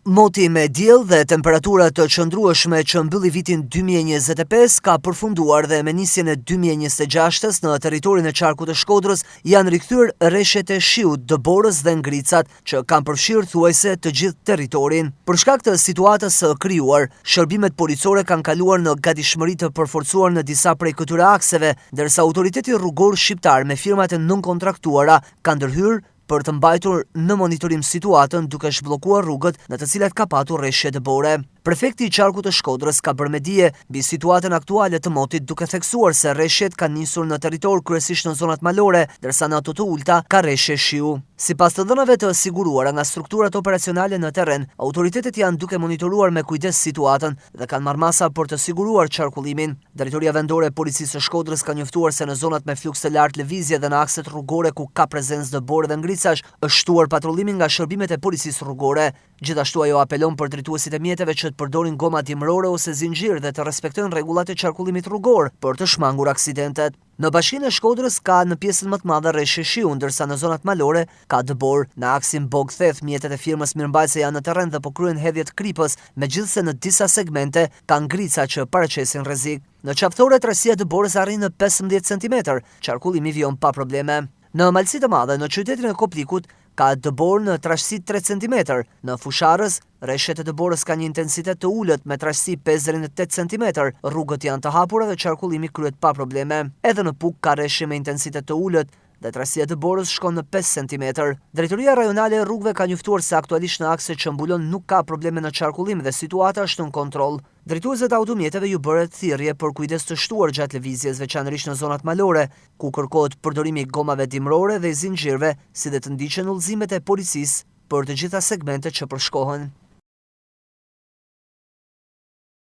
Moti me diell dhe temperatura të qëndrueshme që mbylli vitin 2025 ka përfunduar dhe me nisjen e 2026-s në territorin e qarkut të Shkodrës janë rikthyer rreshtet e shiut, dëborës dhe ngricat që kanë përfshirë thuajse të gjithë territorin. Për shkak të situatës së krijuar, shërbimet policore kanë kaluar në gatishmëri të përforcuar në disa prej këtyre akseve, ndërsa autoriteti rrugor shqiptar me firmat e nënkontraktuara kanë ndërhyrë për të mbajtur në monitorim situatën duke zhbllokuar rrugët në të cilat ka patur rreshje dëbore. Prefekti i qarkut të Shkodrës ka bërë me dije mbi situatën aktuale të motit duke theksuar se rreshjet kanë nisur në territor kryesisht në zonat malore, ndërsa në ato të ulta ka rreshje shiu. Sipas të dhënave të siguruara nga strukturat operacionale në terren, autoritetet janë duke monitoruar me kujdes situatën dhe kanë marrë masa për të siguruar qarkullimin. Drejtoria vendore e policisë së Shkodrës ka njoftuar se në zonat me fluks të lartë lëvizje dhe në akset rrugore ku ka prezencë dëbore dhe ngricash, është shtuar patrullimin nga shërbimet e policisë rrugore. Gjithashtu ajo apelon për drejtuesit e mjeteve që të përdorin goma dimrore ose zinxhir dhe të respektojnë rregullat e qarkullimit rrugor për të shmangur aksidentet. Në bashkinë e Shkodrës ka në pjesën më të madhe rreshje shiu, ndërsa në zonat malore ka dëbor. Në aksin Bog-Theth, mjetet e firmës mirëmbajtëse janë në terren dhe po kryen hedhjet kripës, megjithse në disa segmente ka ngrica që paraqesin rrezik. Në qaftore trasia e dëborës arrin në 15 cm, qarkullimi vjon pa probleme. Në Malësi të Madhe, në qytetin e Koplikut, ka dëbor në trashësi 3 cm. Në Fusharës, rreshtet e dëborës ka një intensitet të ulët me trashësi 5 deri në 8 cm. Rrugët janë të hapura dhe qarkullimi kryhet pa probleme. Edhe në Puk ka rreshje me intensitet të ulët dhe trashësia e dëborës shkon në 5 cm. Drejtoria rajonale e rrugëve ka njoftuar se aktualisht në akse që mbulon nuk ka probleme në qarkullim dhe situata është në kontroll. Drejtuesët e automjeteve ju bëret thirrje për kujdes të shtuar gjatë lëvizjes, veçanërisht në zonat malore, ku kërkohet përdorimi i gomave dimrore dhe i zinxhirëve, si dhe të ndiqen udhëzimet e policisë për të gjitha segmentet që përshkohen.